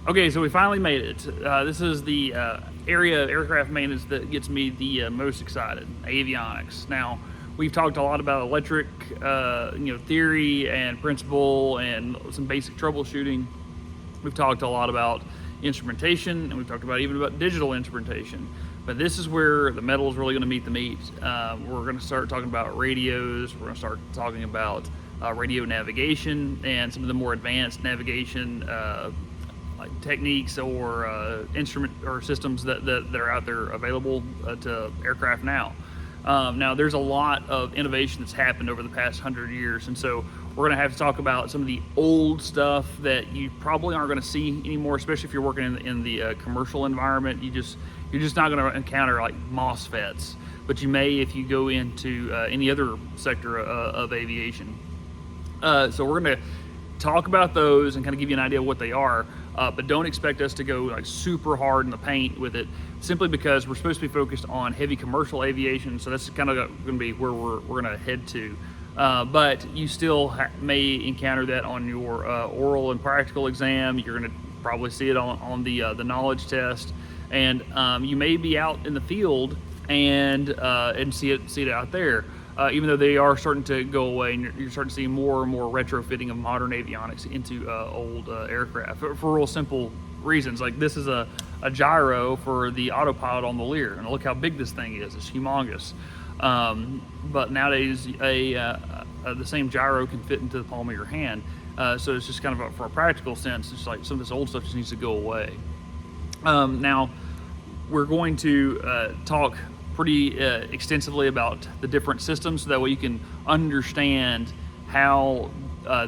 Okay, so we finally made it. This is the area of aircraft maintenance that gets me the most excited, avionics. Now, we've talked a lot about electric, theory and principle and some basic troubleshooting. We've talked a lot about instrumentation, and we've talked even about digital instrumentation. But this is where the metal is really going to meet the meat. We're going to start talking about radios. We're going to start talking about radio navigation and some of the more advanced navigation like techniques or instrument or systems that are out there available to aircraft now. Now, there's a lot of innovation that's happened over the past 100 years, and so we're going to have to talk about some of the old stuff that you probably aren't going to see anymore, especially if you're working in the commercial environment. You're just not going to encounter like MOSFETs, but you may if you go into any other sector of aviation. So we're going to talk about those and kind of give you an idea of what they are. But don't expect us to go like super hard in the paint with it, simply because we're supposed to be focused on heavy commercial aviation. So that's kind of going to be where we're going to head to. But you still may encounter that on your oral and practical exam. You're going to probably see it on the knowledge test, and you may be out in the field and see it out there. Even though they are starting to go away, and you're starting to see more and more retrofitting of modern avionics into old aircraft for real simple reasons. Like this is a gyro for the autopilot on the Lear, and look how big this thing is. It's humongous. But nowadays, the same gyro can fit into the palm of your hand. So it's just kind of for a practical sense, it's like some of this old stuff just needs to go away. Now, we're going to talk pretty extensively about the different systems, so that way you can understand how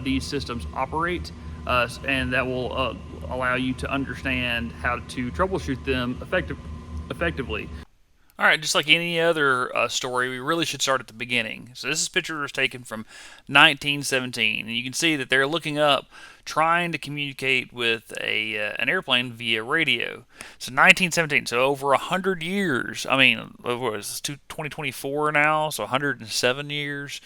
these systems operate, and that will allow you to understand how to troubleshoot them effectively. All right, just like any other story, we really should start at the beginning. So this picture was taken from 1917, and you can see that they're looking up, trying to communicate with an airplane via radio. So 1917, so over 100 years. I mean, what was this, 2024 now? So 107 years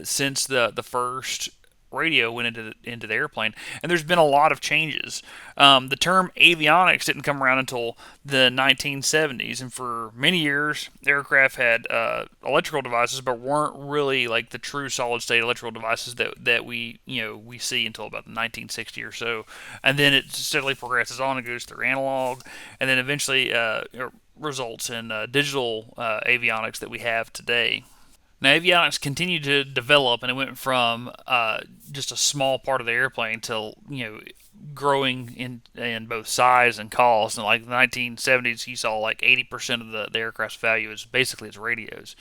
since the first radio went into the airplane, and there's been a lot of changes. The term avionics didn't come around until the 1970s, and for many years, aircraft had electrical devices, but weren't really like the true solid state electrical devices that we see until about the 1960 or so, and then it steadily progresses on and goes through analog, and then eventually results in digital avionics that we have today. Now, avionics continued to develop, and it went from just a small part of the airplane to growing in both size and cost. And like the 1970s, you saw like 80% of the aircraft's value is basically its radios.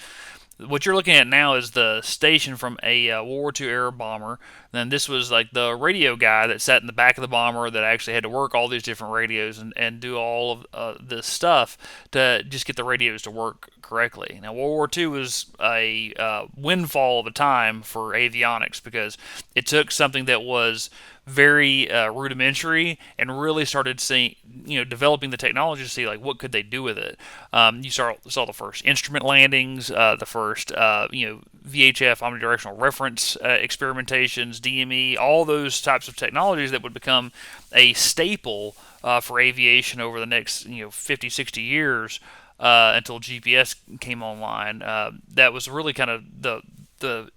What you're looking at now is the station from a World War II era bomber. Then this was like the radio guy that sat in the back of the bomber that actually had to work all these different radios and do all of this stuff to just get the radios to work correctly. Now, World War II was a windfall of a time for avionics, because it took something that was very rudimentary and really started seeing, developing the technology to see like what could they do with it. You saw the first instrument landings, the first VHF omnidirectional reference experimentations, DME, all those types of technologies that would become a staple for aviation over the next 50, 60 years until GPS came online. That was really kind of the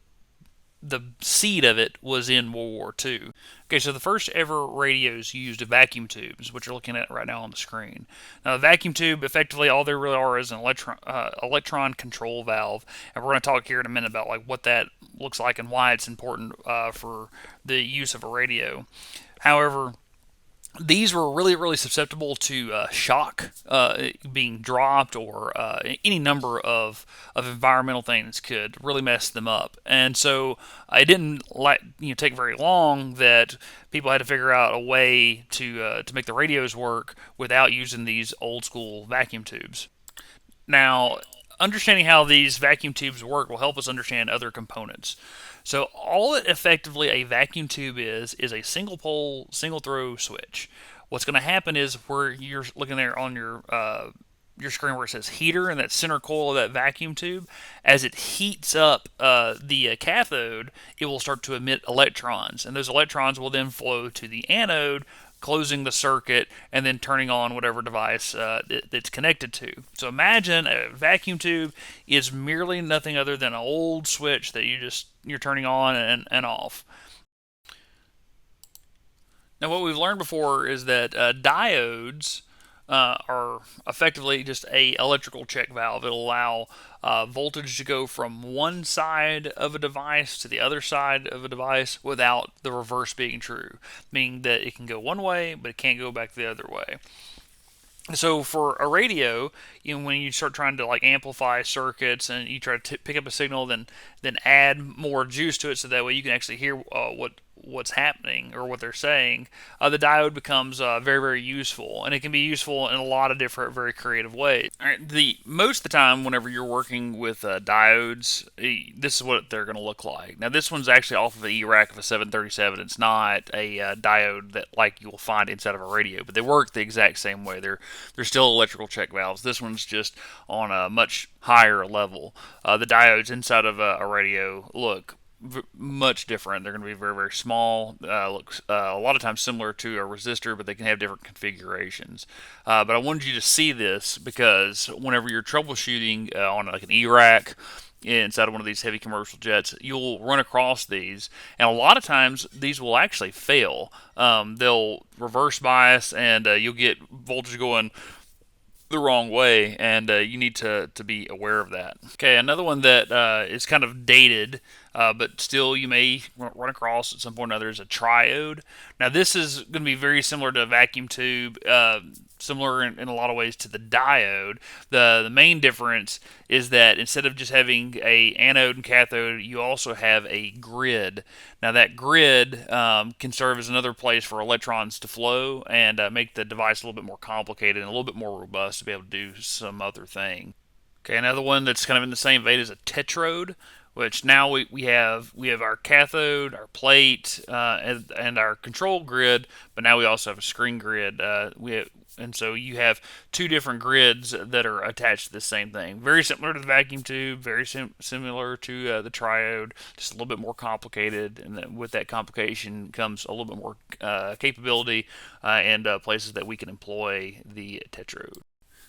seed of it was in World War II. Okay, so the first ever radios used vacuum tubes, which you're looking at right now on the screen. Now, the vacuum tube, effectively, all there really are is an electron control valve, and we're going to talk here in a minute about like what that looks like and why it's important for the use of a radio. However, these were really, really susceptible to shock being dropped, or any number of environmental things could really mess them up. And so it didn't take very long that people had to figure out a way to make the radios work without using these old school vacuum tubes. Now, understanding how these vacuum tubes work will help us understand other components. So all that effectively a vacuum tube is a single pole, single throw switch. What's going to happen is where you're looking there on your screen where it says heater and that center coil of that vacuum tube, as it heats up the cathode, it will start to emit electrons, and those electrons will then flow to the anode, closing the circuit, and then turning on whatever device it's connected to. So imagine a vacuum tube is merely nothing other than an old switch that you're turning on and off. Now, what we've learned before is that diodes are effectively just a electrical check valve. It'll allow voltage to go from one side of a device to the other side of a device without the reverse being true, meaning that it can go one way, but it can't go back the other way. So for a radio, when you start trying to like amplify circuits and you try to pick up a signal, then add more juice to it, so that way you can actually hear what's happening or what they're saying. The diode becomes very, very useful, and it can be useful in a lot of different, very creative ways. All right, the most of the time, whenever you're working with diodes, this is what they're going to look like. Now, this one's actually off of the E-rack of a 737. It's not a diode that like you will find inside of a radio, but they work the exact same way. They're still electrical check valves. This one's just on a much higher level. The diodes inside of a radio look much different. They're going to be very, very small. Looks a lot of times similar to a resistor, but they can have different configurations. But I wanted you to see this because whenever you're troubleshooting on like an E-rack inside of one of these heavy commercial jets, you'll run across these, and a lot of times these will actually fail. They'll reverse bias, and you'll get voltage going the wrong way, and you need to be aware of that. Okay, another one that is kind of dated, but still you may run across at some point or another, is a triode. Now, this is going to be very similar to a vacuum tube, similar in a lot of ways to the diode. The main difference is that instead of just having a anode and cathode, you also have a grid. Now, that grid can serve as another place for electrons to flow and make the device a little bit more complicated and a little bit more robust to be able to do some other thing. Okay, another one that's kind of in the same vein is a tetrode, which now we have our cathode, our plate, and our control grid, but now we also have a screen grid. And so you have two different grids that are attached to the same thing. Very similar to the vacuum tube, very similar to the triode, just a little bit more complicated. And then with that complication comes a little bit more capability and places that we can employ the tetrode.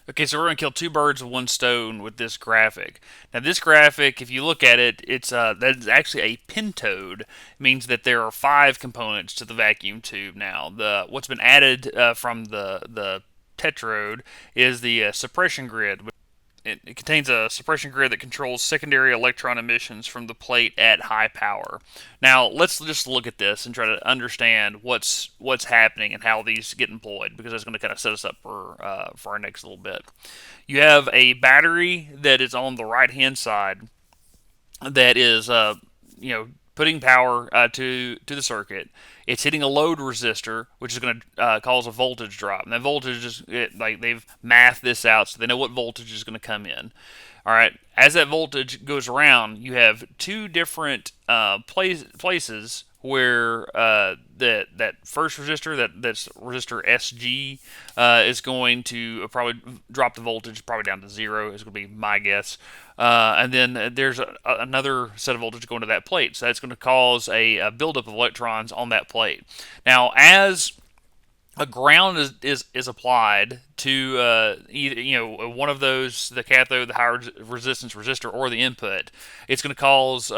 Okay, so we're going to kill two birds with one stone with this graphic. Now, this graphic, if you look at it, that's actually a pentode. It means that there are 5 components to the vacuum tube now. What's been added from the tetrode is the suppression grid. It contains a suppression grid that controls secondary electron emissions from the plate at high power. Now, let's just look at this and try to understand what's happening and how these get employed, because that's going to kind of set us up for our next little bit. You have a battery that is on the right-hand side that is, putting power to the circuit. It's hitting a load resistor, which is going to cause a voltage drop. And that voltage is like they've mathed this out, so they know what voltage is going to come in. All right. As that voltage goes around, you have two different places where that first resistor, that's resistor SG, is going to probably drop the voltage probably down to 0. Is going to be my guess. And then there's another set of voltage going to that plate, so that's going to cause a buildup of electrons on that plate. Now, as a ground is applied to either one of those, the cathode, the higher resistance resistor, or the input, it's going to cause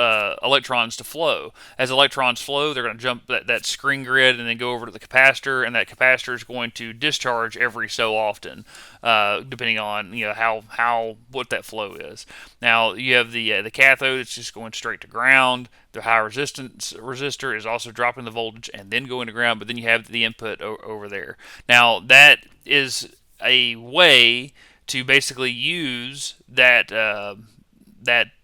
electrons to flow. As electrons flow, they're going to jump that screen grid and then go over to the capacitor, and that capacitor is going to discharge every so often, depending on how what that flow is. Now you have the cathode; it's just going straight to ground. The high resistance resistor is also dropping the voltage and then going to ground, but then you have the input over there. Now that is a way to basically use that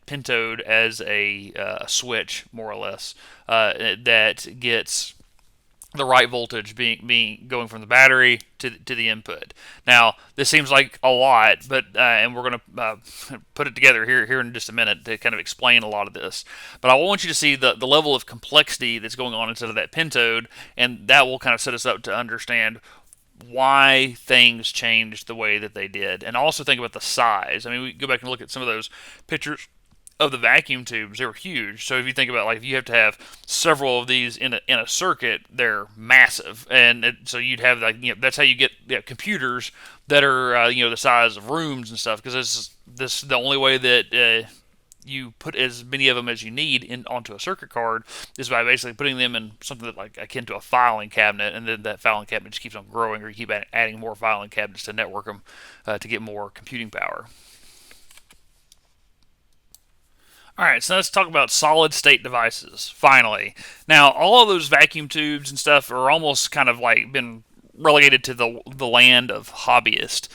pentode as a switch, more or less, that gets the right voltage being going from the battery to the input. Now, this seems like a lot, but and we're going to put it together here in just a minute to kind of explain a lot of this. But I want you to see the level of complexity that's going on inside of that pentode, and that will kind of set us up to understand why things changed the way that they did, and also think about the size. I mean, we go back and look at some of those pictures of the vacuum tubes, they were huge. So if you think about, like, if you have to have several of these in a circuit, they're massive, and so you'd have, like, that's how you get, computers that are, the size of rooms and stuff, because this the only way that you put as many of them as you need in onto a circuit card is by basically putting them in something that, like, akin to a filing cabinet, and then that filing cabinet just keeps on growing, or you keep adding more filing cabinets to network them to get more computing power. All right, so let's talk about solid state devices. Finally, now all of those vacuum tubes and stuff are almost kind of like been relegated to the land of hobbyists.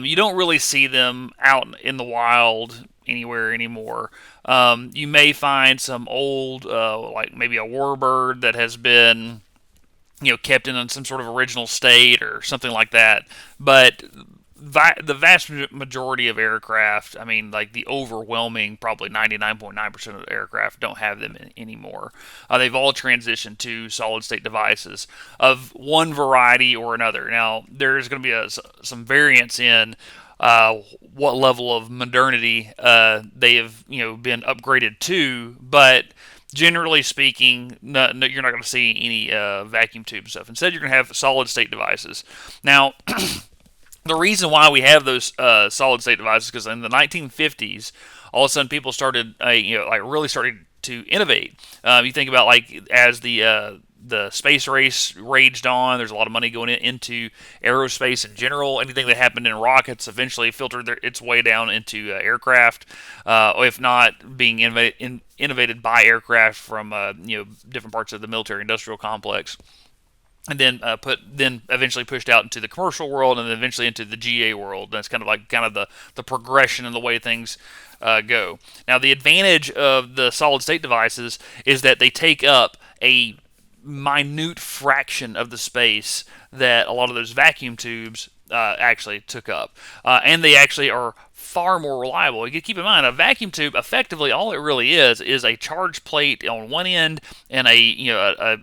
You don't really see them out in the wild anywhere anymore. You may find some old, like maybe a warbird that has been, kept in some sort of original state or something like that. But the vast majority of aircraft, I mean, like the overwhelming, probably 99.9% of the aircraft don't have them anymore. They've all transitioned to solid state devices of one variety or another. Now, there's going to be some variance in what level of modernity they have, been upgraded to, but generally speaking, no, you're not going to see any vacuum tube stuff. Instead, you're going to have solid state devices. Now, the reason why we have those solid state devices is because in the 1950s, all of a sudden people started, like really started to innovate. You think about, like, as the space race raged on. There's a lot of money going into aerospace in general. Anything that happened in rockets eventually filtered its way down into aircraft, if not being innovated by aircraft from different parts of the military-industrial complex, and then then eventually pushed out into the commercial world, and then eventually into the GA world. That's kind of like the progression and the way things go. Now, the advantage of the solid state devices is that they take up a minute fraction of the space that a lot of those vacuum tubes actually took up, and they actually are far more reliable. You keep in mind, a vacuum tube, effectively all it really is a charge plate on one end and a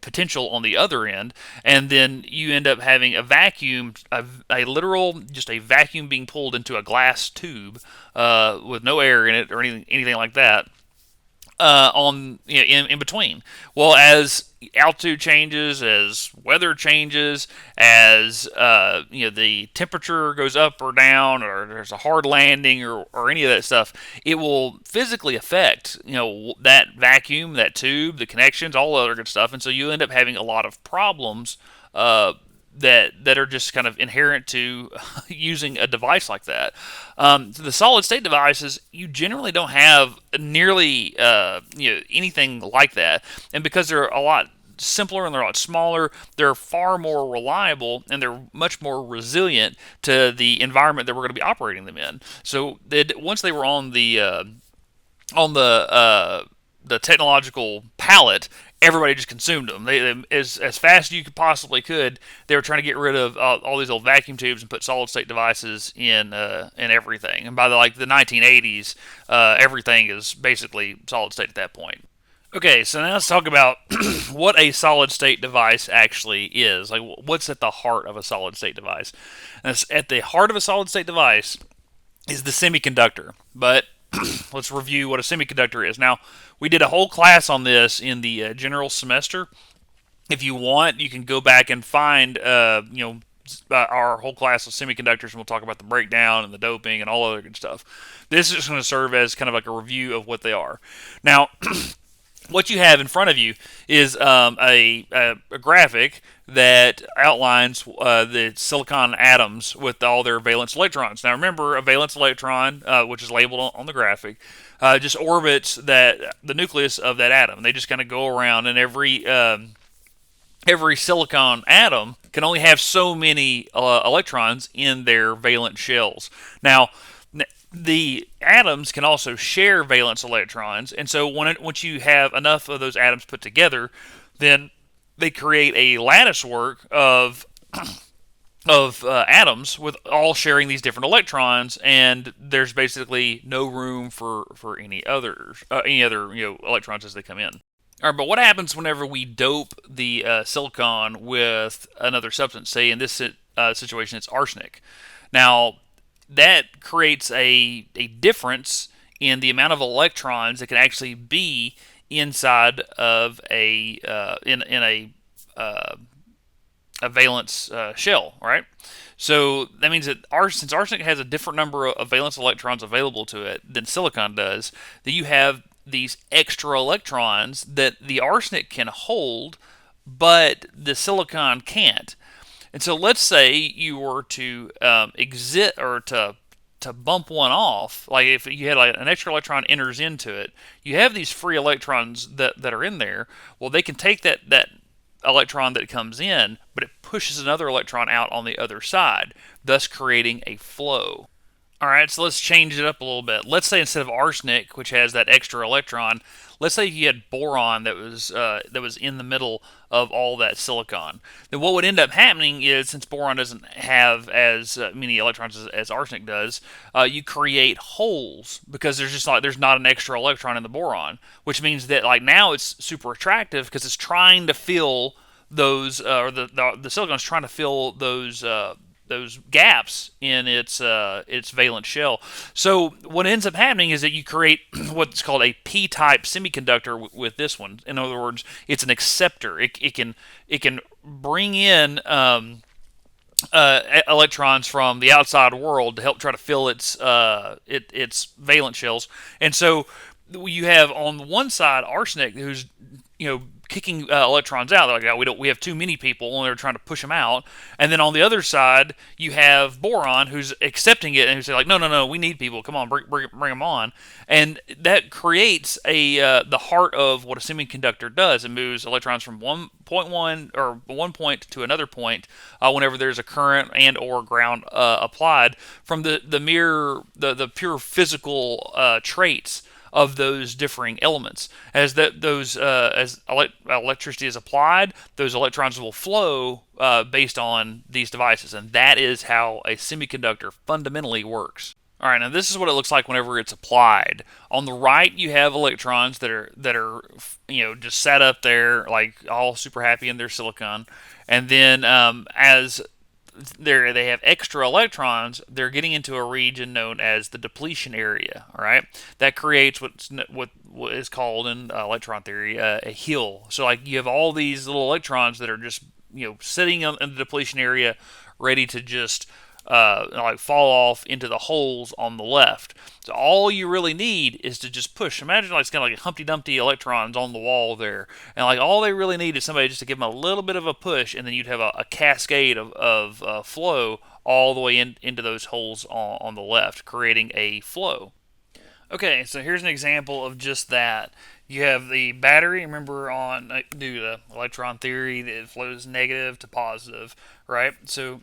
potential on the other end, and then you end up having a vacuum, a literal, just a vacuum being pulled into a glass tube with no air in it or anything like that, on, in between. Well, as altitude changes, as weather changes, as the temperature goes up or down, or there's a hard landing, or any of that stuff, it will physically affect that vacuum, that tube, the connections, all the other good stuff, and so you end up having a lot of problems. That are just kind of inherent to using a device like that. The solid state devices, you generally don't have nearly anything like that, and because they're a lot simpler and they're a lot smaller, they're far more reliable and they're much more resilient to the environment that we're going to be operating them in. So once they were on the technological palette, everybody just consumed them. As fast as you possibly could. They were trying to get rid of all these old vacuum tubes and put solid state devices in everything. And by the 1980s, everything is basically solid state at that point. Okay, so now let's talk about what a solid state device actually is. Like, what's at the heart of a solid state device? And at the heart of a solid state device is the semiconductor. But let's review what a semiconductor is. Now, we did a whole class on this in the general semester. If you want, you can go back and find our whole class of semiconductors, and we'll talk about the breakdown and the doping and all other good stuff. This is just going to serve as kind of like a review of what they are. Now, what you have in front of you is a graphic that outlines the silicon atoms with all their valence electrons. Now, remember, a valence electron, which is labeled on the graphic, just orbits the nucleus of that atom. They just kind of go around, and every silicon atom can only have so many electrons in their valence shells. Now, the atoms can also share valence electrons, and so once you have enough of those atoms put together, then they create a lattice work of atoms with all sharing these different electrons, and there's basically no room for any other electrons as they come in. All right, but what happens whenever we dope the silicon with another substance? Say in this situation, it's arsenic. Now, that creates a difference in the amount of electrons that can actually be inside of in a valence shell, right? So that means that since arsenic has a different number of valence electrons available to it than silicon does, that you have these extra electrons that the arsenic can hold, but the silicon can't. And so let's say you were to exit or to bump one off, like if you had like an extra electron enters into it, you have these free electrons that are in there. Well, they can take that electron that comes in, but it pushes another electron out on the other side, thus creating a flow. All right, so let's change it up a little bit. Let's say instead of arsenic, which has that extra electron, let's say you had boron that was in the middle of all that silicon. Then what would end up happening is, since boron doesn't have as many electrons as arsenic does, you create holes because there's not an extra electron in the boron, which means that like now it's super attractive because it's trying to fill those or the silicon's trying to fill those gaps in its valence shell. So what ends up happening is that you create what's called a p-type semiconductor with this one. In other words, it's an acceptor. It can bring in electrons from the outside world to help try to fill its valence shells. And so you have on one side arsenic, who's kicking electrons out. They're like, oh, we have too many people, and they're trying to push them out. And then on the other side, you have boron, who's accepting it and who's like, no, we need people. Come on, bring them on. And that creates the heart of what a semiconductor does. It moves electrons from one point to another point whenever there's a current and or ground applied from the pure physical traits of those differing elements. As electricity is applied, those electrons will flow based on these devices, and that is how a semiconductor fundamentally works. All right, now this is what it looks like whenever it's applied. On the right, you have electrons that are just sat up there like all super happy in their silicon, and then as they have extra electrons, they're getting into a region known as the depletion area. All right, that creates what is called in electron theory a hill. So like you have all these little electrons that are just sitting in the depletion area, ready to just like fall off into the holes on the left. So all you really need is to just push. Imagine like it's kind of like Humpty Dumpty electrons on the wall there, and like all they really need is somebody just to give them a little bit of a push, and then you'd have a cascade of flow all the way into those holes on the left, creating a flow. Okay, so here's an example of just that. You have the battery. Remember, due to electron theory, that it flows negative to positive, right? So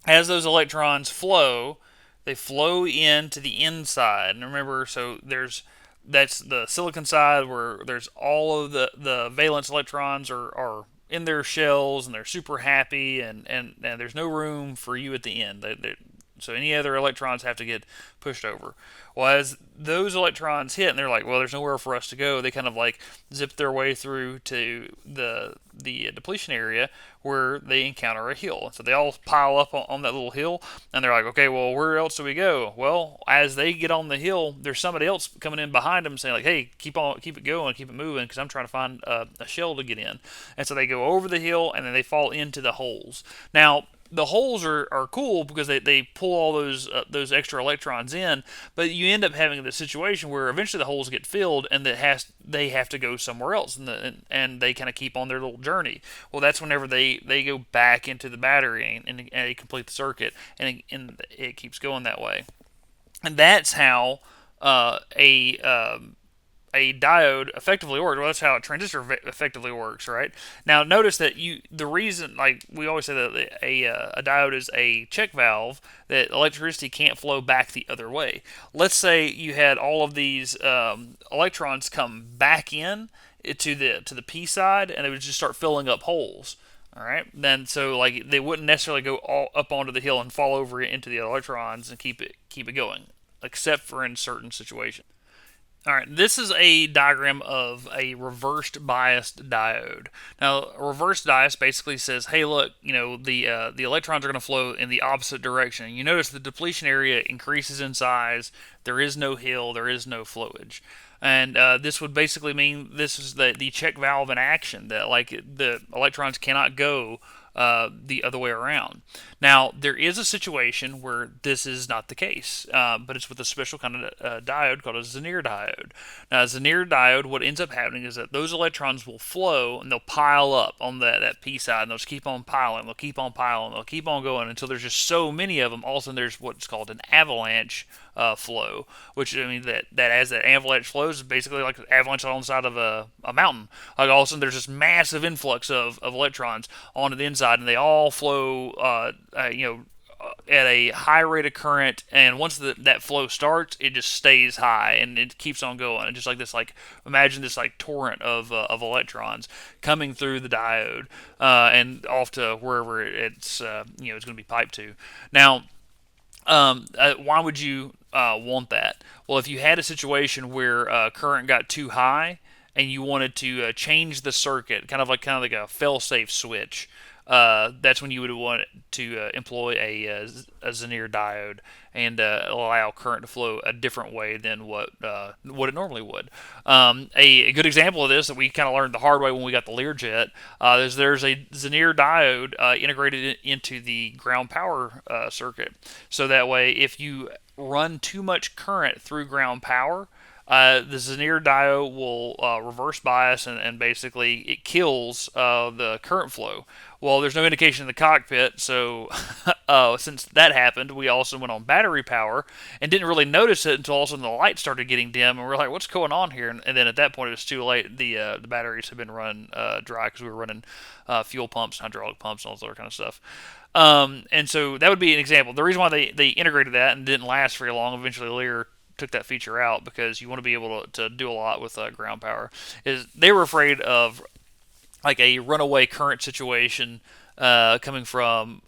as those electrons flow, they flow into the inside. And remember, so that's the silicon side where there's all of the valence electrons are in their shells and they're super happy, and there's no room for you at the end. So any other electrons have to get pushed over. Well, as those electrons hit and they're like, well, there's nowhere for us to go, they kind of like zip their way through to the depletion area where they encounter a hill. So they all pile up on that little hill, and they're like, okay, well, where else do we go? Well, as they get on the hill, there's somebody else coming in behind them saying like, hey, keep it going, keep it moving, because I'm trying to find a shell to get in. And so they go over the hill, and then they fall into the holes. Now, the holes are cool because they pull all those extra electrons in, but you end up having this situation where eventually the holes get filled and they have to go somewhere else, and they kind of keep on their little journey. Well, that's whenever they go back into the battery and they complete the circuit, and it keeps going that way. And that's how a diode effectively works. Well, that's how a transistor effectively works, right? Now, notice that the reason, like we always say that a diode is a check valve, that electricity can't flow back the other way. Let's say you had all of these electrons come back in to the P side, and they would just start filling up holes. All right, then so like they wouldn't necessarily go all up onto the hill and fall over into the electrons and keep it going, except for in certain situations. All right, this is a diagram of a reversed biased diode. Now, a reversed bias basically says, "Hey, look, the electrons are going to flow in the opposite direction." You notice the depletion area increases in size. There is no hill. There is no flowage, and this would basically mean this is the check valve in action. That like the electrons cannot go the other way around. Now, there is a situation where this is not the case, but it's with a special kind of diode called a Zener diode. Now, a Zener diode, what ends up happening is that those electrons will flow and they'll pile up on that P side, and they'll just keep on piling, they'll keep on piling, they'll keep on going until there's just so many of them. All of a sudden, there's what's called an avalanche flow, which I mean that as that avalanche flows, is basically like an avalanche on the side of a mountain. Like all of a sudden, there's this massive influx of electrons onto the inside, and they all flow, at a high rate of current. And once that flow starts, it just stays high and it keeps on going. And just like this, like imagine this like torrent of electrons coming through the diode and off to wherever it's going to be piped to. Now, why would you want that? Well, if you had a situation where current got too high and you wanted to change the circuit, kind of like a fail-safe switch, that's when you would want to employ a Zener diode and allow current to flow a different way than what it normally would. A good example of this that we kind of learned the hard way when we got the Learjet is there's a Zener diode integrated into the ground power circuit. So that way, if you run too much current through ground power, the Zener diode will reverse bias and basically it kills the current flow. Well, there's no indication in the cockpit, so since that happened, we also went on battery power and didn't really notice it until all of a sudden the lights started getting dim, and we're like, "What's going on here?" And then at that point, it was too late. The batteries had been run dry because we were running fuel pumps, hydraulic pumps, and all this other kind of stuff. And so that would be an example. The reason why they integrated that and didn't last very long, eventually Lear took that feature out because you want to be able to do a lot with ground power. Is they were afraid of like a runaway current situation coming from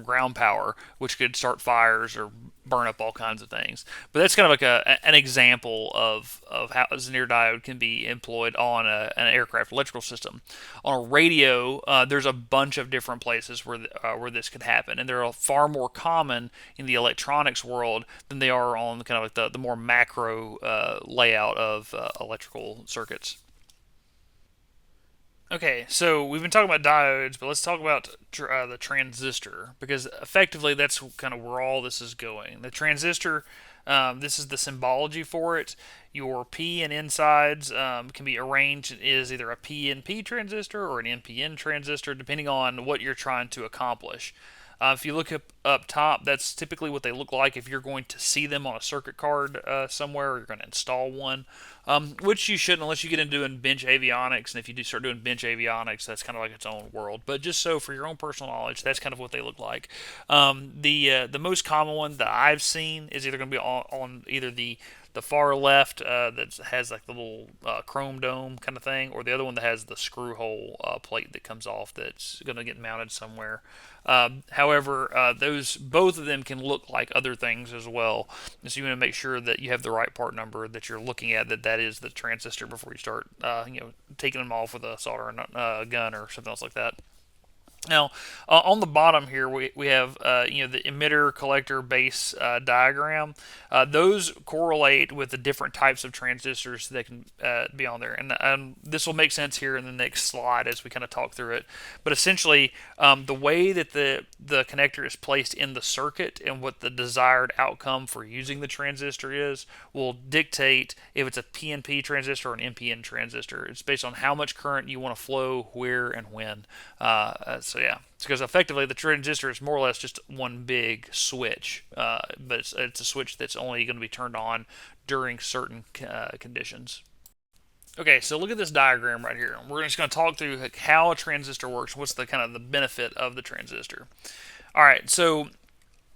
ground power, which could start fires or burn up all kinds of things. But that's kind of like an example of how a Zener diode can be employed on an aircraft electrical system. On a radio, there's a bunch of different places where this could happen, and they're far more common in the electronics world than they are on kind of like the more macro layout of electrical circuits. Okay, so we've been talking about diodes, but let's talk about the transistor because effectively that's kind of where all this is going. The transistor, this is the symbology for it. Your P and N sides can be arranged as either a PNP transistor or an NPN transistor, depending on what you're trying to accomplish. If you look up top, that's typically what they look like if you're going to see them on a circuit card somewhere or you're going to install one, which you shouldn't unless you get into doing bench avionics. And if you do start doing bench avionics, that's kind of like its own world. But just so for your own personal knowledge, that's kind of what they look like. The most common one that I've seen is either going to be on either the far left that has like the little chrome dome kind of thing, or the other one that has the screw hole plate that comes off that's going to get mounted somewhere. However, those both of them can look like other things as well. So you want to make sure that you have the right part number that you're looking at. That is the transistor before you start, taking them off with a soldering gun or something else like that. Now, on the bottom here, we have the emitter collector base diagram. Those correlate with the different types of transistors that can be on there, and this will make sense here in the next slide as we kind of talk through it. But essentially, the way that the connector is placed in the circuit and what the desired outcome for using the transistor is will dictate if it's a PNP transistor or an NPN transistor. It's based on how much current you want to flow, where, and when. So yeah, because effectively the transistor is more or less just one big switch, but it's a switch that's only going to be turned on during certain conditions. Okay, so look at this diagram right here. We're just going to talk through how a transistor works. What's the kind of the benefit of the transistor? All right, so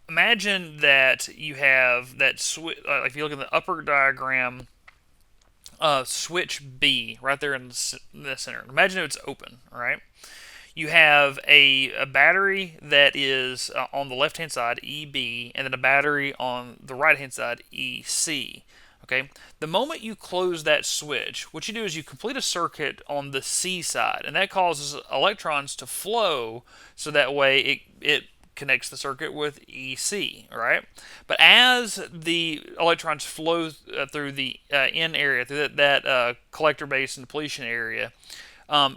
imagine that you have that switch. If you look at the upper diagram, switch B right there in the center. Imagine it's open, all right? You have a battery that is on the left hand side, EB, and then a battery on the right hand side, EC. Okay, the moment you close that switch, what you do is you complete a circuit on the C side, and that causes electrons to flow, so that way it connects the circuit with EC, right? But as the electrons flow through the N area, through that collector base and depletion area,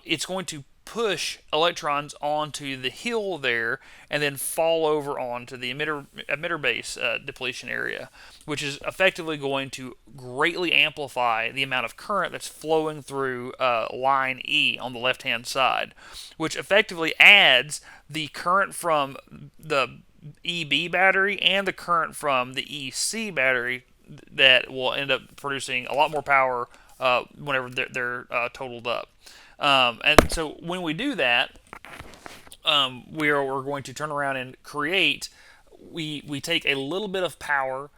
it's going to push electrons onto the hill there and then fall over onto the emitter base depletion area, which is effectively going to greatly amplify the amount of current that's flowing through line E on the left hand side, which effectively adds the current from the EB battery and the current from the EC battery that will end up producing a lot more power whenever they're totaled up. And so when we do that, we're going to turn around and create. We take a little bit of power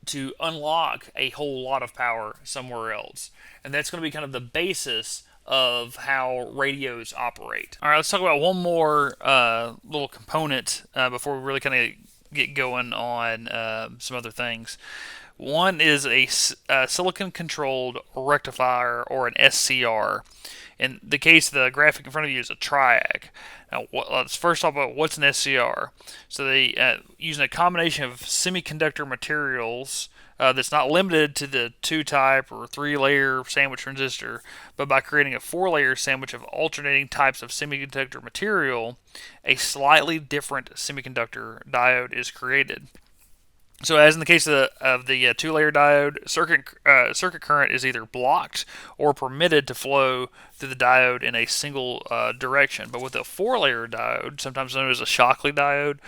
to unlock a whole lot of power somewhere else, and that's going to be kind of the basis of how radios operate. All right, let's talk about one more little component before we really kind of get going on some other things. One is a silicon controlled rectifier, or an SCR. In the case of the graphic in front of you is a triac. Now, let's first talk about what's an SCR. So they using a combination of semiconductor materials that's not limited to the 2-type or 3-layer sandwich transistor, but by creating a 4-layer sandwich of alternating types of semiconductor material, a slightly different semiconductor diode is created. So, as in the case of the 2-layer diode, circuit current is either blocked or permitted to flow through the diode in a single direction. But with a 4-layer diode, sometimes known as a Shockley diode,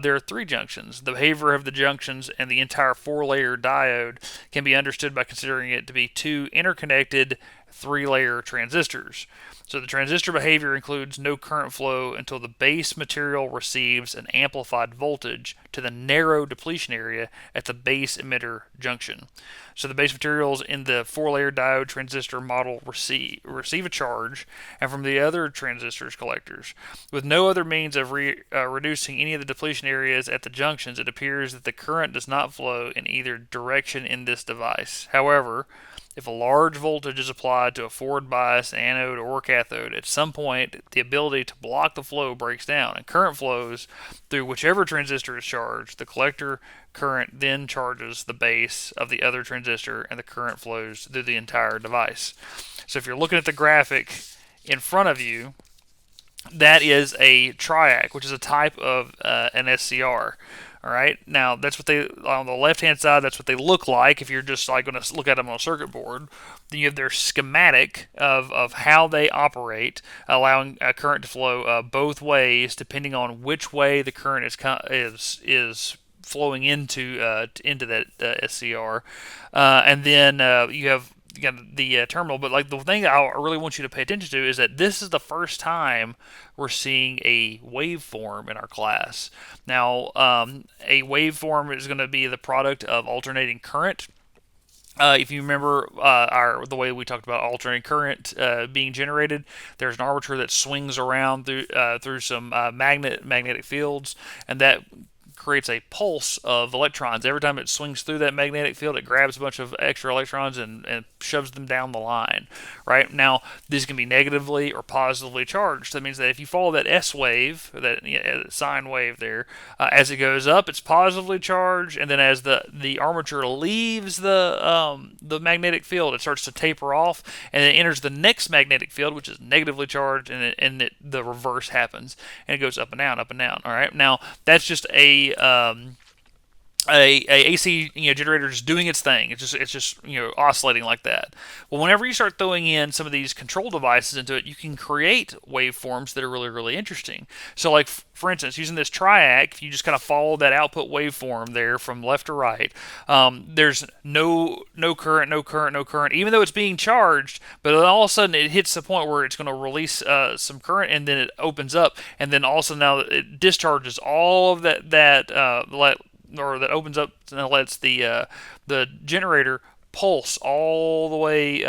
there are 3 junctions. The behavior of the junctions and the entire 4-layer diode can be understood by considering it to be 2 interconnected 3-layer transistors. So the transistor behavior includes no current flow until the base material receives an amplified voltage to the narrow depletion area at the base emitter junction. So the base materials in the 4-layer diode transistor model receive a charge, and from the other transistors collectors. With no other means of reducing any of the depletion areas at the junctions, it appears that the current does not flow in either direction in this device. However, if a large voltage is applied to a forward bias anode or cathode, at some point the ability to block the flow breaks down and current flows through whichever transistor is charged. The collector current then charges the base of the other transistor and the current flows through the entire device. So if you're looking at the graphic in front of you, that is a triac, which is a type of an SCR. All right. Now that's what they on the left-hand side. That's what they look like. If you're just like going to look at them on a circuit board, then you have their schematic of how they operate, allowing current to flow both ways, depending on which way the current is flowing into that SCR, and then you have the terminal. But like the thing I really want you to pay attention to is that this is the first time we're seeing a waveform in our class. Now, a waveform is going to be the product of alternating current. If you remember the way we talked about alternating current being generated, there's an armature that swings around through some magnetic fields, and that creates a pulse of electrons. Every time it swings through that magnetic field, it grabs a bunch of extra electrons and shoves them down the line. Right now, these can be negatively or positively charged. That means that if you follow that S wave, that sine wave there, as it goes up, it's positively charged, and then as the armature leaves the magnetic field, it starts to taper off, and it enters the next magnetic field, which is negatively charged, and the reverse happens, and it goes up and down, up and down. All right, now that's just a AC generator just doing its thing. It's just oscillating like that. Well, whenever you start throwing in some of these control devices into it, you can create waveforms that are really, really interesting. So like for instance, using this triac, if you just kind of follow that output waveform there from left to right, there's no current, no current, no current, even though it's being charged. But then all of a sudden it hits the point where it's going to release some current, and then it opens up, and then also now it discharges all of that opens up and lets the generator pulse all the way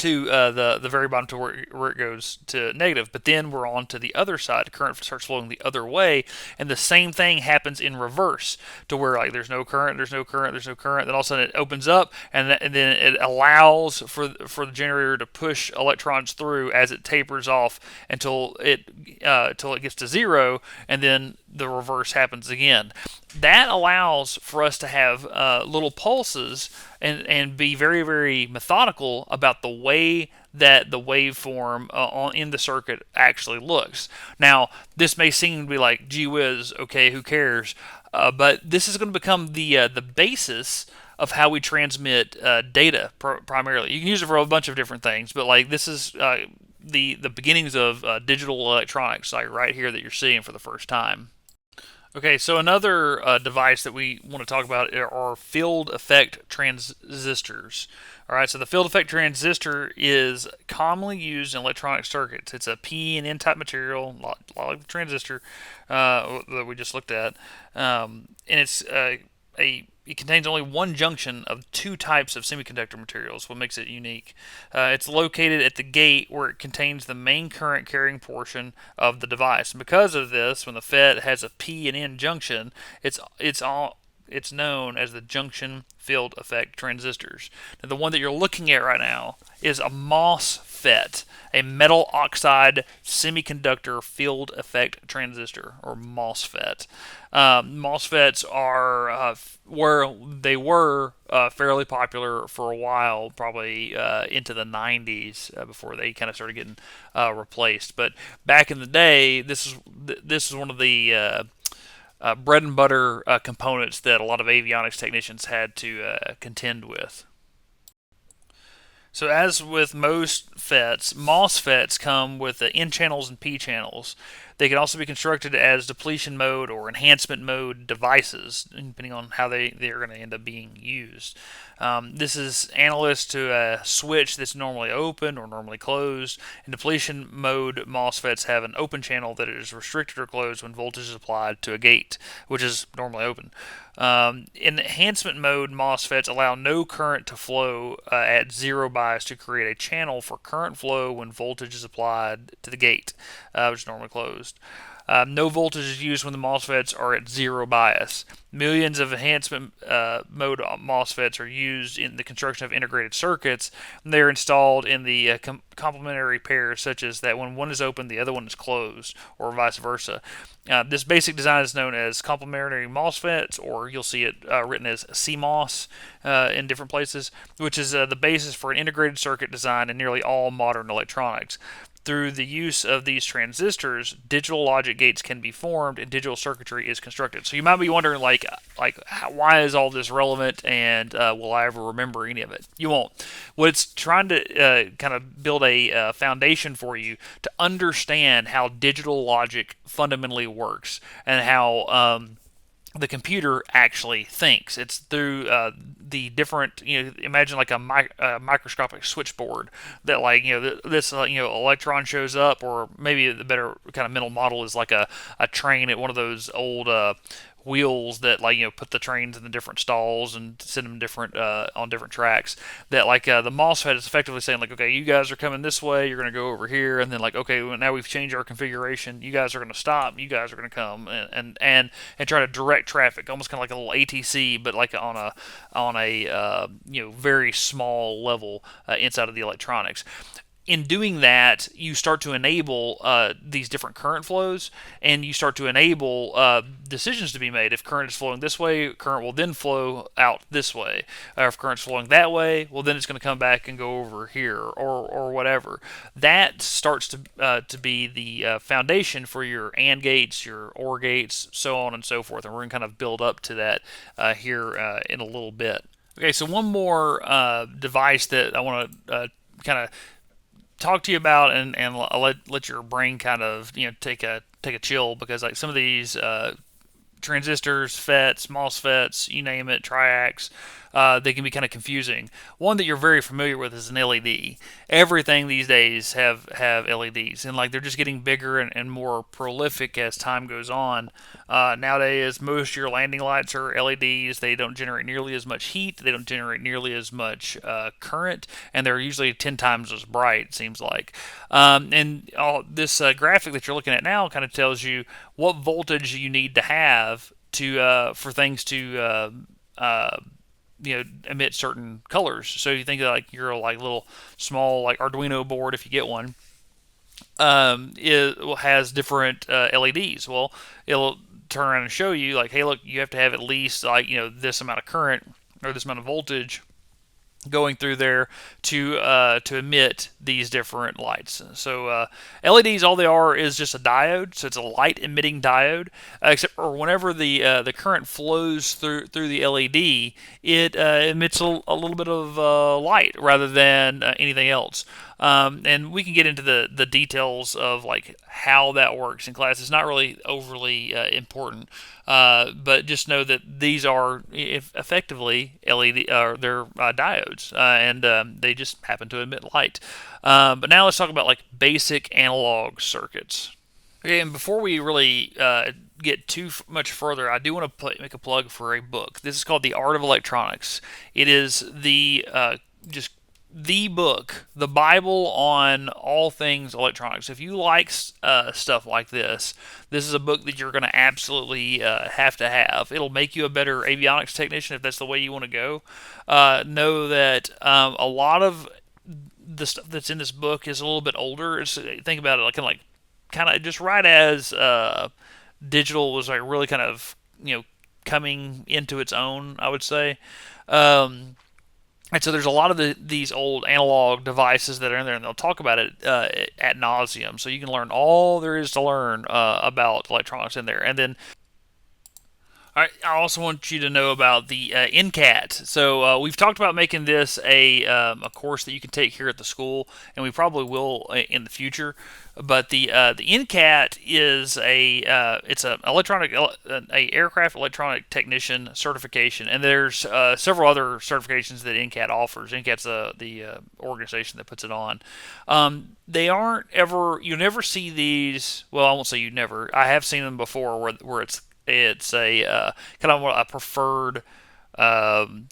to the very bottom to where it goes to negative. But then we're on to the other side. The current starts flowing the other way, and the same thing happens in reverse to where like there's no current, there's no current, there's no current. Then all of a sudden it opens up, and then it allows for the generator to push electrons through as it tapers off until it gets to zero, and then the reverse happens again. That allows for us to have little pulses and be very, very methodical about the way that the waveform in the circuit actually looks. Now, this may seem to be like, gee whiz, okay, who cares? But this is going to become the basis of how we transmit data primarily. You can use it for a bunch of different things, but like this is the beginnings of digital electronics, like right here that you're seeing for the first time. Okay, so another device that we want to talk about are field effect transistors. All right, so the field effect transistor is commonly used in electronic circuits. It's a P and N type material, a lot like the transistor that we just looked at, and it contains only one junction of two types of semiconductor materials, what makes it unique. It's located at the gate where it contains the main current carrying portion of the device. And because of this, when the FET has a P and N junction, it's known as the junction field effect transistors. Now, the one that you're looking at right now is a MOSFET, a metal oxide semiconductor field effect transistor, or MOSFET. MOSFETs are where they were fairly popular for a while, probably into the 90s before they kind of started getting replaced. But back in the day, this is one of the bread and butter components that a lot of avionics technicians had to contend with. So as with most FETs, MOSFETs come with the N channels and P channels. They can also be constructed as depletion mode or enhancement mode devices, depending on how they are going to end up being used. This is analogous to a switch that's normally open or normally closed. In depletion mode, MOSFETs have an open channel that is restricted or closed when voltage is applied to a gate, which is normally open. In enhancement mode, MOSFETs allow no current to flow at zero bias to create a channel for current flow when voltage is applied to the gate, which is normally closed. No voltage is used when the MOSFETs are at zero bias. Millions of enhancement mode MOSFETs are used in the construction of integrated circuits. They are installed in the complementary pairs, such as that when one is open, the other one is closed, or vice versa. This basic design is known as complementary MOSFETs, or you'll see it written as CMOS in different places, which is the basis for an integrated circuit design in nearly all modern electronics. Through the use of these transistors, digital logic gates can be formed and digital circuitry is constructed. So you might be wondering, why is all this relevant, and will I ever remember any of it? You won't. What it's trying to kind of build a foundation for you to understand how digital logic fundamentally works and how the computer actually thinks. It's through the different, imagine like a microscopic switchboard that, like, this electron shows up, or maybe the better kind of mental model is like a train at one of those old wheels that, like, put the trains in the different stalls and send them different on different tracks. That, like, the MOSFET is effectively saying, like, okay, you guys are coming this way, you're going to go over here, and then, like, okay, well, now we've changed our configuration, you guys are going to stop, you guys are going to come, and try to direct traffic, almost kind of like a little ATC, but like on a very small level inside of the electronics. In doing that, you start to enable these different current flows, and you start to enable decisions to be made. If current is flowing this way, current will then flow out this way. Or if current's flowing that way, well, then it's going to come back and go over here, or whatever. That starts to be the foundation for your AND gates, your OR gates, so on and so forth. And we're going to kind of build up to that here in a little bit. Okay, so one more device that I want to kind of talk to you about, and let your brain kind of take a chill, because like some of these transistors, FETs, MOSFETs, you name it, triacs. They can be kind of confusing. One that you're very familiar with is an LED. Everything these days have LEDs, and like they're just getting bigger and more prolific as time goes on. Nowadays, most of your landing lights are LEDs. They don't generate nearly as much heat. They don't generate nearly as much current, and they're usually 10 times as bright. It seems like. And this graphic that you're looking at now kind of tells you what voltage you need to have to for things to emit certain colors. So you think of like your like little small like Arduino board if you get one, it has different LEDs. Well, it'll turn around and show you like, hey, look, you have to have at least like this amount of current or this amount of voltage going through there to emit these different lights. So LEDs, all they are is just a diode. So it's a light emitting diode. Except for whenever the current flows through the LED, it emits a little bit of light rather than anything else. And we can get into the details of like how that works in class. It's not really overly important, but just know that these are effectively LED, they're diodes, and they just happen to emit light. But now let's talk about like basic analog circuits. Okay, and before we really get too much further, I do want to make a plug for a book. This is called The Art of Electronics. It is just the book, the Bible on all things electronics. If you like stuff like this is a book that you're going to absolutely have to have. It'll make you a better avionics technician if that's the way you want to go. Know that a lot of the stuff that's in this book is a little bit older. Think about it like kind of just right as digital was like really kind of coming into its own, I would say. And so there's a lot of these old analog devices that are in there, and they'll talk about it ad nauseum. So you can learn all there is to learn about electronics in there. And then I also want you to know about the NCAT. So we've talked about making this a course that you can take here at the school, and we probably will in the future. But the NCAT is it's a aircraft electronic technician certification, and there's several other certifications that NCAT offers. NCAT's the organization that puts it on. They aren't ever you never see these. Well, I won't say you never. I have seen them before where it's a kind of a preferred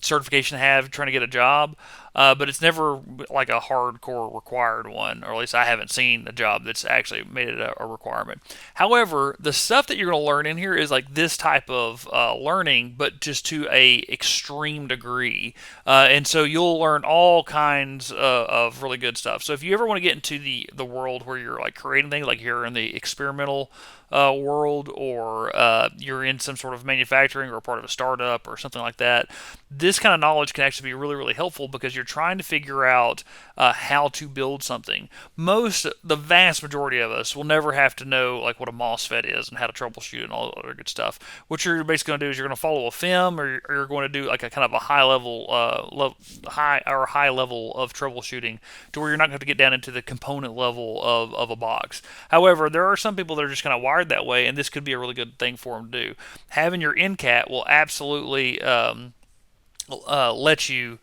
certification to have trying to get a job, but it's never like a hardcore required one, or at least I haven't seen a job that's actually made it a requirement. However, the stuff that you're going to learn in here is like this type of learning, but just to a extreme degree, and so you'll learn all kinds of really good stuff. So if you ever want to get into the world where you're like creating things, like you're in the experimental world, or you're in some sort of manufacturing or part of a startup or something like that, this kind of knowledge can actually be really, really helpful because you're trying to figure out how to build something. The vast majority of us will never have to know like what a MOSFET is and how to troubleshoot and all that other good stuff. What you're basically going to do is you're going to follow a FEM, or you're going to do like a kind of a high level of troubleshooting, to where you're not going to get down into the component level of a box. However, there are some people that are just kind of wired that way, and this could be a really good thing for them to do. Having your NCAT will absolutely let you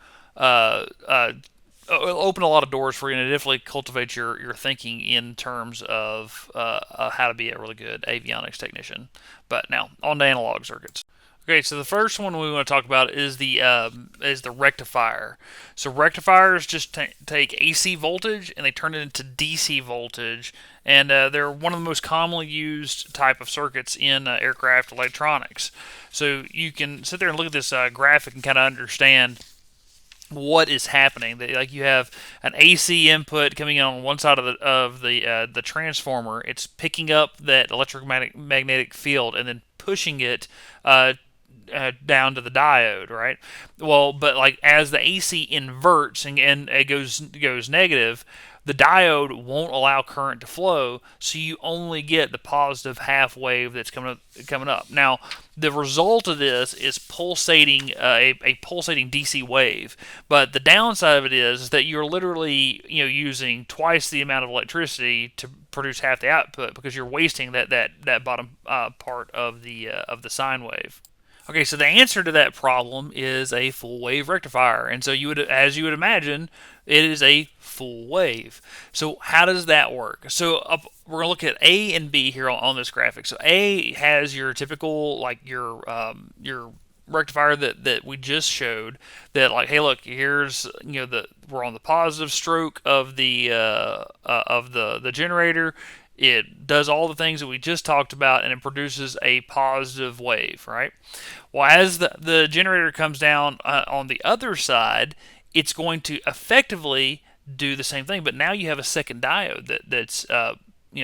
open a lot of doors for you, and it definitely cultivates your thinking in terms of how to be a really good avionics technician. But now, on to analog circuits. Okay, so the first one we want to talk about is the rectifier. So rectifiers just take AC voltage and they turn it into DC voltage, and they're one of the most commonly used type of circuits in aircraft electronics. So you can sit there and look at this graphic and kind of understand what is happening. Like you have an AC input coming in on one side of the transformer. It's picking up that electromagnetic field and then pushing it down to the diode, right? Well, but like as the AC inverts and it goes negative, the diode won't allow current to flow, so you only get the positive half wave that's coming up. Now, the result of this is pulsating a pulsating DC wave. But the downside of it is that you're literally using twice the amount of electricity to produce half the output because you're wasting that bottom part of the sine wave. Okay, so the answer to that problem is a full wave rectifier, and so as you would imagine, it is a full wave. So how does that work? So we're gonna look at A and B here on this graphic. So A has your typical like your rectifier that we just showed. That like, hey, look, here's we're on the positive stroke of the generator. It does all the things that we just talked about, and it produces a positive wave, right? Well, as the generator comes down on the other side, it's going to effectively do the same thing, but now you have a second diode that's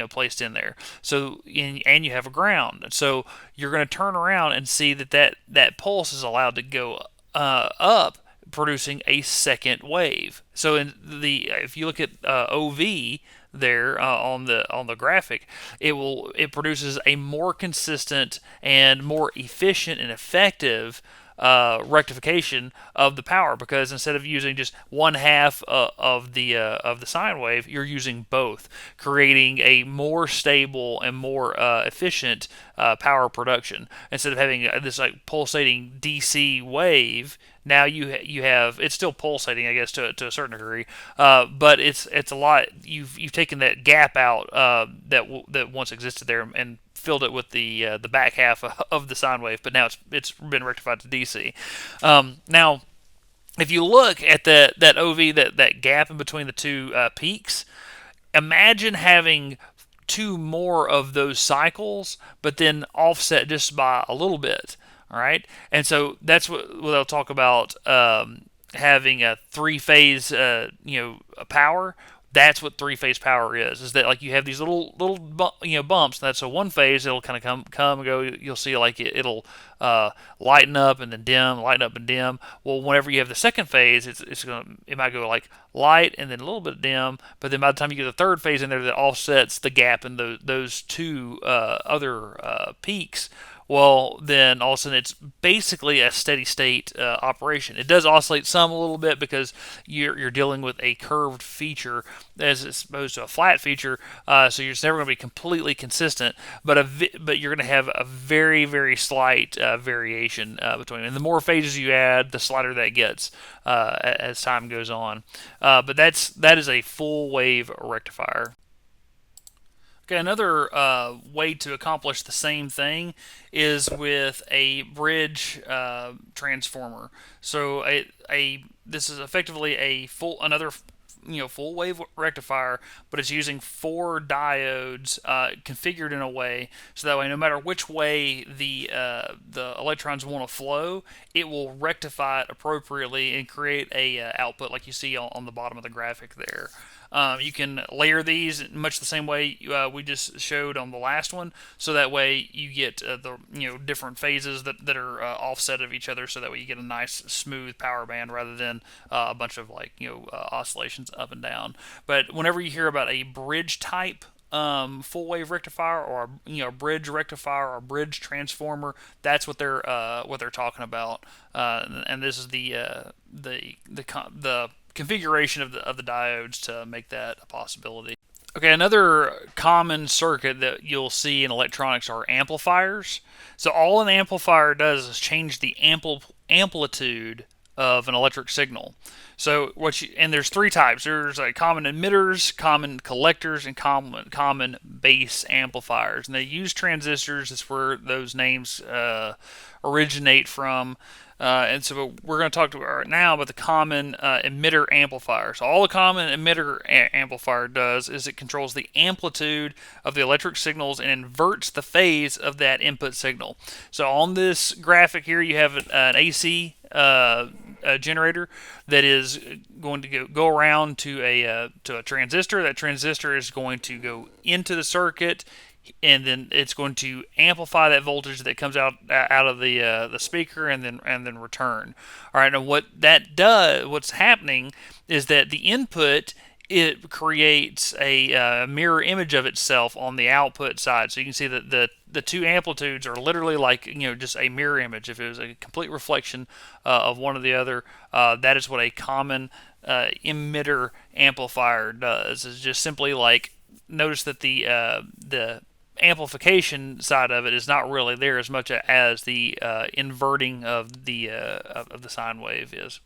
placed in there. So and you have a ground. So you're going to turn around and see that pulse is allowed to go up, producing a second wave. So if you look at OV there on the graphic, it produces a more consistent and more efficient and effective rectification of the power, because instead of using just one half of the sine wave, you're using both, creating a more stable and more efficient power production. Instead of having this like pulsating DC wave, now you have, it's still pulsating, I guess, to a certain degree, but it's a lot. You've taken that gap out that once existed there and filled it with the back half of the sine wave, but now it's been rectified to DC. Now, if you look at that OV, that gap in between the two peaks, imagine having two more of those cycles, but then offset just by a little bit. All right, and so that's what they'll talk about, having a three-phase, power. That's what three-phase power is. Is that like you have these little bumps. That's a one phase. It'll kind of come and go. You'll see like it'll lighten up and then dim, lighten up and dim. Well, whenever you have the second phase, it might go like light and then a little bit dim. But then by the time you get the third phase in there, that offsets the gap in those two other peaks. Well, then all of a sudden it's basically a steady state operation. It does oscillate some a little bit because you're dealing with a curved feature as opposed to a flat feature, so you're never going to be completely consistent. But you're going to have a very, very slight variation between them. And the more phases you add, the slighter that gets as time goes on. But that is a full wave rectifier. Okay, another way to accomplish the same thing is with a bridge transformer. So this is effectively another full wave rectifier, but it's using four diodes configured in a way so that way no matter which way the electrons want to flow, it will rectify it appropriately and create a output like you see on the bottom of the graphic there. You can layer these much the same way we just showed on the last one, so that way you get the different phases that are offset of each other, so that way you get a nice smooth power band rather than a bunch of oscillations up and down. But whenever you hear about a bridge type full wave rectifier, or a bridge rectifier or bridge transformer, that's what they're talking about, and this is the configuration of the diodes to make that a possibility. Okay, another common circuit that you'll see in electronics are amplifiers. So all an amplifier does is change the amplitude of an electric signal. So and there's three types. There's common emitters, common collectors, and common base amplifiers. And they use transistors. That's where those names originate from. And so we're going to talk right now about the common emitter amplifier. So all a common emitter amplifier does is it controls the amplitude of the electric signals and inverts the phase of that input signal. So on this graphic here, you have an AC generator that is going to go around to a transistor. That transistor is going to go into the circuit, and then it's going to amplify that voltage that comes out of the speaker, and then return. All right. Now what's happening is that the input it creates a mirror image of itself on the output side. So you can see that the two amplitudes are literally like, just a mirror image. If it was a complete reflection of one or the other, that is what a common emitter amplifier does. Is just simply like, notice that the amplification side of it is not really there as much as the inverting of the sine wave is.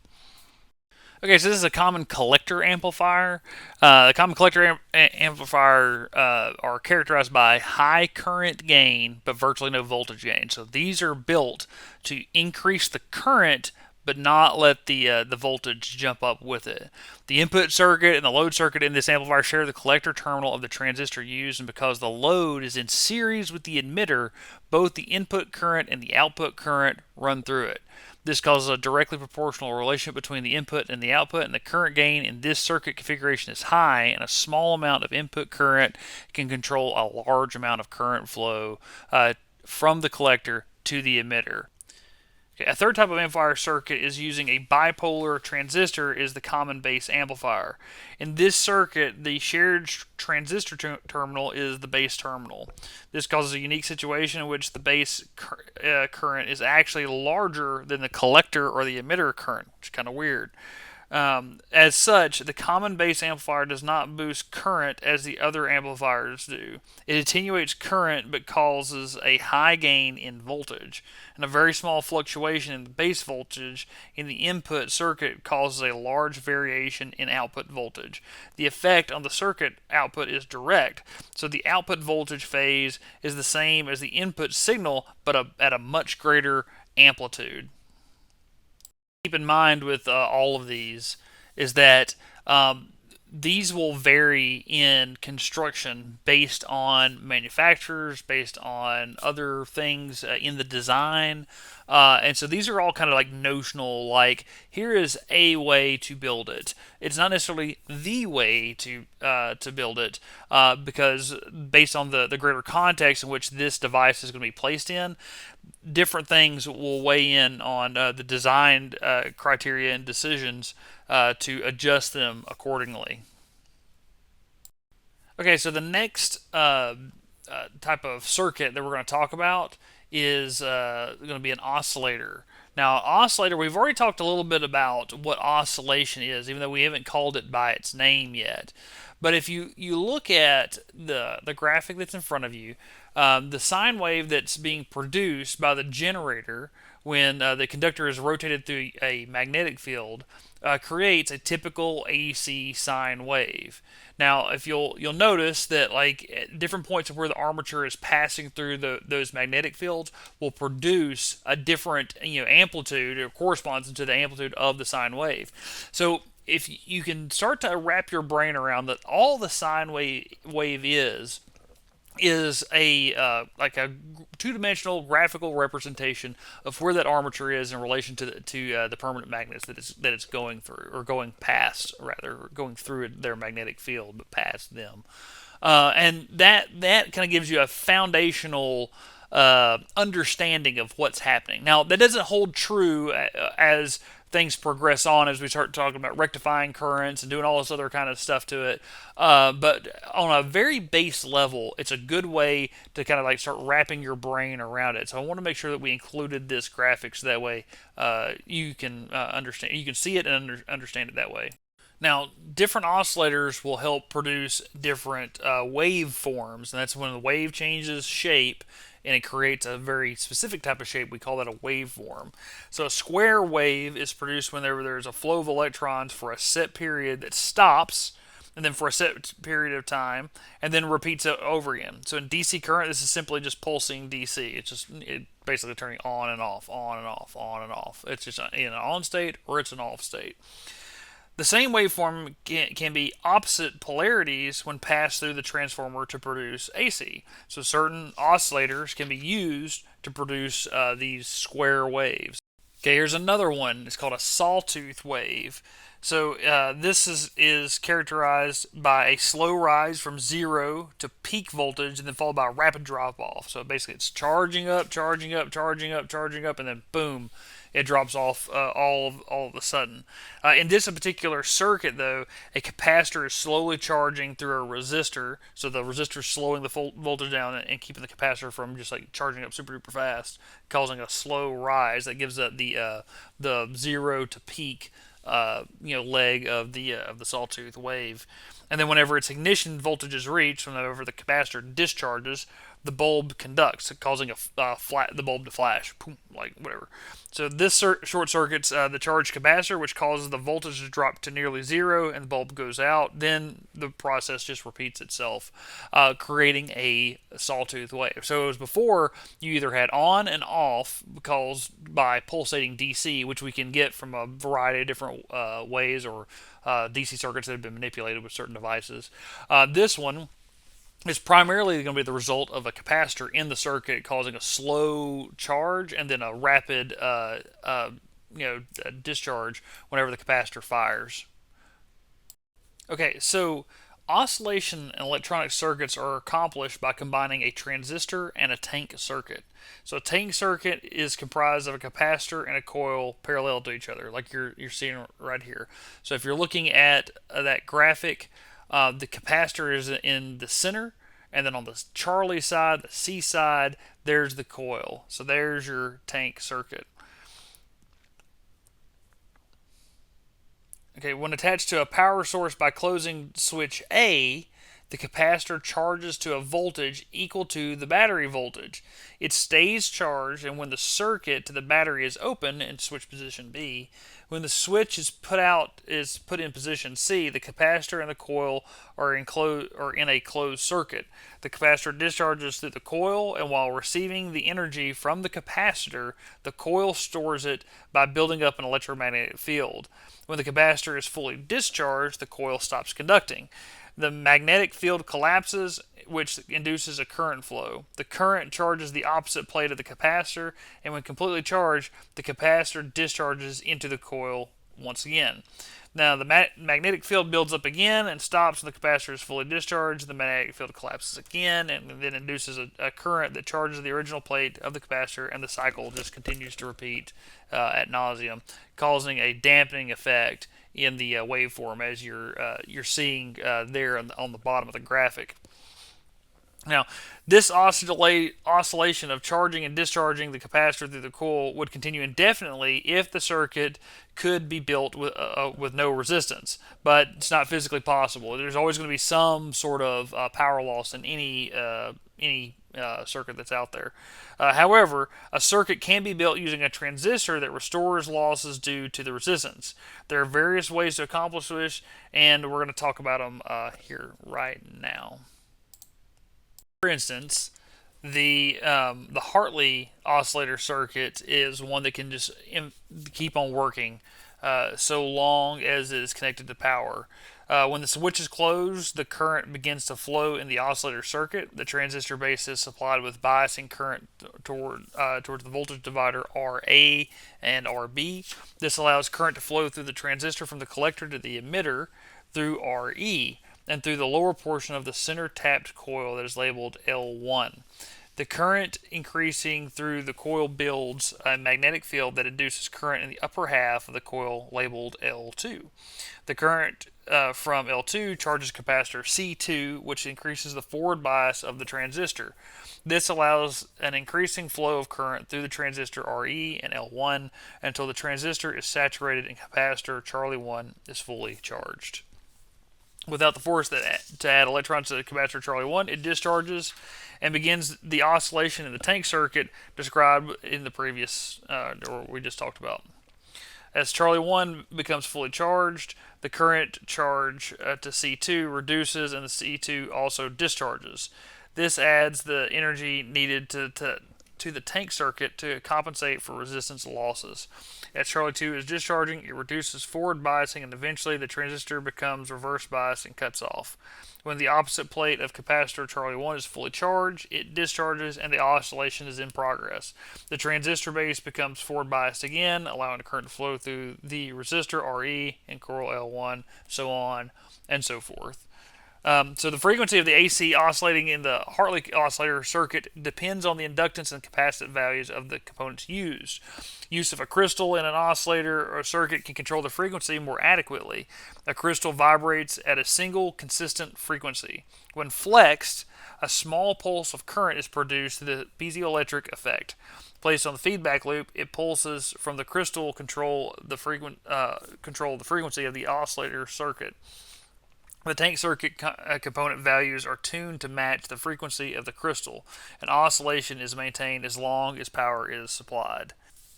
Okay, so this is a common collector amplifier. The common collector amplifier are characterized by high current gain but virtually no voltage gain. So these are built to increase the current but not let the voltage jump up with it. The input circuit and the load circuit in this amplifier share the collector terminal of the transistor used, and because the load is in series with the emitter, both the input current and the output current run through it. This causes a directly proportional relationship between the input and the output, and the current gain in this circuit configuration is high, and a small amount of input current can control a large amount of current flow from the collector to the emitter. Okay, a third type of amplifier circuit is using a bipolar transistor is the common base amplifier. In this circuit, the shared transistor terminal is the base terminal. This causes a unique situation in which the base current is actually larger than the collector or the emitter current, which is kind of weird. As such, the common base amplifier does not boost current as the other amplifiers do. It attenuates current but causes a high gain in voltage, and a very small fluctuation in the base voltage in the input circuit causes a large variation in output voltage. The effect on the circuit output is direct, so the output voltage phase is the same as the input signal but at a much greater amplitude. Keep in mind with all of these is that these will vary in construction based on manufacturers, based on other things in the design. And so these are all kind of like notional, like here is a way to build it. It's not necessarily the way to build it because based on the greater context in which this device is going to be placed in, different things will weigh in on the design criteria and decisions to adjust them accordingly. Okay, so the next type of circuit that we're going to talk about is going to be an oscillator. Now, oscillator, we've already talked a little bit about what oscillation is, even though we haven't called it by its name yet. But if you look at the graphic that's in front of you, the sine wave that's being produced by the generator when the conductor is rotated through a magnetic field creates a typical AC sine wave. Now, if you'll notice that like at different points of where the armature is passing through those magnetic fields will produce a different amplitude or corresponds to the amplitude of the sine wave. So if you can start to wrap your brain around that, all the sine wave is a like a two-dimensional graphical representation of where that armature is in relation to the permanent magnets that it's going through, or going past, rather, going through their magnetic field but past them. And that kind of gives you a foundational understanding of what's happening. Now, that doesn't hold true as things progress on, as we start talking about rectifying currents and doing all this other kind of stuff to it. But on a very base level, it's a good way to kind of like start wrapping your brain around it. So I want to make sure that we included this graphic so that way you can understand, you can see it and understand it that way. Now, different oscillators will help produce different wave forms, and that's when the wave changes shape and it creates a very specific type of shape. We call that a waveform. So a square wave is produced whenever there's a flow of electrons for a set period that stops, and then for a set period of time, and then repeats it over again. So in DC current, this is simply just pulsing DC. It's basically turning on and off, on and off, on and off. It's just in an on state or it's an off state. The same waveform can be opposite polarities when passed through the transformer to produce AC. So certain oscillators can be used to produce these square waves. Okay, here's another one. It's called a sawtooth wave. So this is characterized by a slow rise from 0 to peak voltage and then followed by a rapid drop off. So basically it's charging up, charging up, charging up, charging up, and then boom, it drops off all of a sudden. In this particular circuit, though, a capacitor is slowly charging through a resistor, so the resistor is slowing the voltage down and keeping the capacitor from just like charging up super duper fast, causing a slow rise that gives the 0 to peak leg of the sawtooth wave. And then whenever its ignition voltage is reached, whenever the capacitor discharges, the bulb conducts, causing the bulb to flash, boom, like whatever. So this short circuits the charged capacitor, which causes the voltage to drop to nearly 0, and the bulb goes out. Then the process just repeats itself, creating a sawtooth wave. So it was before you either had on and off caused by pulsating DC, which we can get from a variety of different ways, or DC circuits that have been manipulated with certain devices. This one is primarily going to be the result of a capacitor in the circuit causing a slow charge and then a rapid discharge whenever the capacitor fires. Okay, so oscillation in electronic circuits are accomplished by combining a transistor and a tank circuit. So a tank circuit is comprised of a capacitor and a coil parallel to each other, like you're seeing right here. So if you're looking at that graphic, the capacitor is in the center, and then on the Charlie side, the C side, there's the coil. So there's your tank circuit. Okay, when attached to a power source by closing switch A, the capacitor charges to a voltage equal to the battery voltage. It stays charged, and when the circuit to the battery is open in switch position B, when the switch is put in position C, the capacitor and the coil are in a closed circuit. The capacitor discharges through the coil, and while receiving the energy from the capacitor, the coil stores it by building up an electromagnetic field. When the capacitor is fully discharged, the coil stops conducting. The magnetic field collapses, which induces a current flow. The current charges the opposite plate of the capacitor, and when completely charged, the capacitor discharges into the coil once again. Now, the magnetic field builds up again and stops when the capacitor is fully discharged. The magnetic field collapses again and then induces a current that charges the original plate of the capacitor, and the cycle just continues to repeat ad nauseum, causing a dampening effect in the waveform, as you're seeing there on the bottom of the graphic. Now, this oscillation of charging and discharging the capacitor through the coil would continue indefinitely if the circuit could be built with no resistance, but it's not physically possible. There's always going to be some sort of power loss in any circuit that's out there. However, a circuit can be built using a transistor that restores losses due to the resistance. There are various ways to accomplish this, and we're going to talk about them here right now. For instance, the Hartley oscillator circuit is one that can just keep on working so long as it is connected to power. When the switch is closed, the current begins to flow in the oscillator circuit. The transistor base is supplied with biasing current towards the voltage divider RA and RB. This allows current to flow through the transistor from the collector to the emitter through RE and through the lower portion of the center tapped coil that is labeled L1. The current increasing through the coil builds a magnetic field that induces current in the upper half of the coil labeled L2. The current from L2 charges capacitor C2, which increases the forward bias of the transistor. This allows an increasing flow of current through the transistor RE and L1 until the transistor is saturated and capacitor Charlie 1 is fully charged. Without the force to add electrons to the capacitor Charlie 1, it discharges and begins the oscillation in the tank circuit described in the previous, or we just talked about. As Charlie 1 becomes fully charged, the current charge to C2 reduces and the C2 also discharges. This adds the energy needed to to the tank circuit to compensate for resistance losses. As Charlie 2 is discharging, it reduces forward biasing, and eventually the transistor becomes reverse biased and cuts off. When the opposite plate of capacitor Charlie 1 is fully charged, it discharges and the oscillation is in progress. The transistor base becomes forward biased again, allowing the current to flow through the resistor RE and coil L1, so on and so forth. So the frequency of the AC oscillating in the Hartley oscillator circuit depends on the inductance and capacitance values of the components used. Use of a crystal in an oscillator or circuit can control the frequency more adequately. A crystal vibrates at a single consistent frequency. When flexed, a small pulse of current is produced through the piezoelectric effect. Placed on the feedback loop, it pulses from the crystal control the frequency of the oscillator circuit. The tank circuit component values are tuned to match the frequency of the crystal, and oscillation is maintained as long as power is supplied.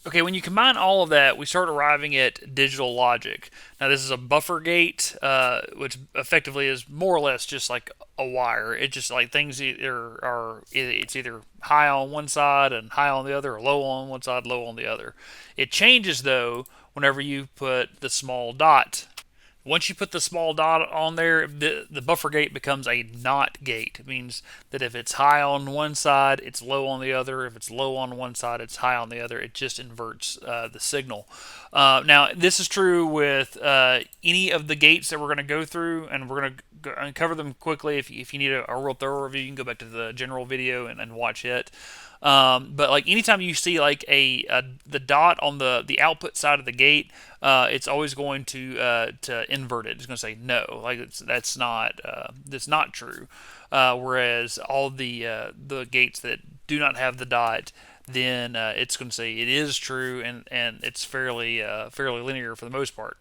Okay, when you combine all of that, we start arriving at digital logic. Now, this is a buffer gate, which effectively is more or less just like a wire. It's just like things it's either high on one side and high on the other, or low on one side, low on the other. It changes though whenever you put the small dot. Once you put the small dot on there, the buffer gate becomes a NOT gate. It means that if it's high on one side, it's low on the other. If it's low on one side, it's high on the other. It just inverts the signal. Now, this is true with any of the gates that we're going to go through, and we're going to cover them quickly. If you need a real thorough review, you can go back to the general video and watch it. But like anytime you see like the dot on the output side of the gate, it's always going to invert it. It's going to say no, like that's not true. Whereas all the gates that do not have the dot, then it's going to say it is true, and it's fairly linear for the most part.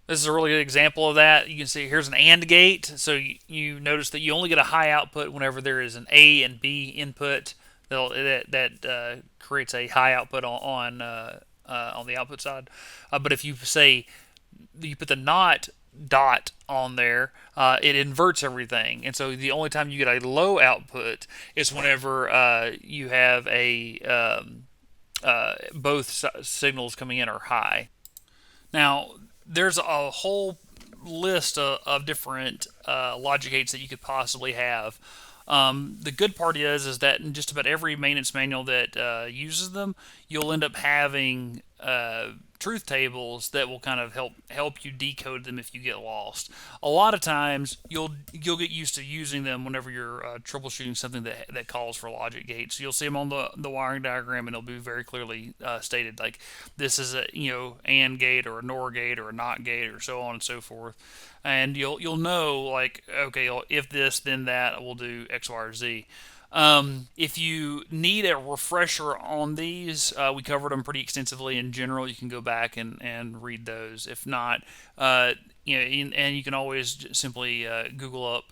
This is a really good example of that. You can see here's an AND gate. So you notice that you only get a high output whenever there is an A and B input. That creates a high output on the output side. But if you say you put the NOT dot on there, it inverts everything, and so the only time you get a low output is whenever you have both signals coming in are high. Now, there's a whole list of different logic gates that you could possibly have. The good part is that in just about every maintenance manual that uses them, you'll end up having truth tables that will kind of help you decode them if you get lost. A lot of times you'll get used to using them whenever you're troubleshooting something that calls for logic gates. You'll see them on the wiring diagram, and it'll be very clearly stated, like this is a AND gate or a NOR gate or a NOT gate or so on and so forth. And you'll know, like, okay, if this then that, we'll do X, Y, or Z. If you need a refresher on these, we covered them pretty extensively in general. You can go back and read those. If not, and you can always simply Google up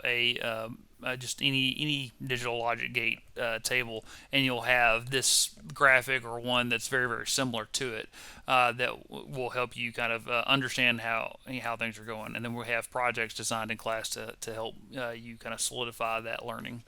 just any digital logic gate table, and you'll have this graphic or one that's very, very similar to it that will help you kind of understand how things are going. And then we'll have projects designed in class to help you kind of solidify that learning.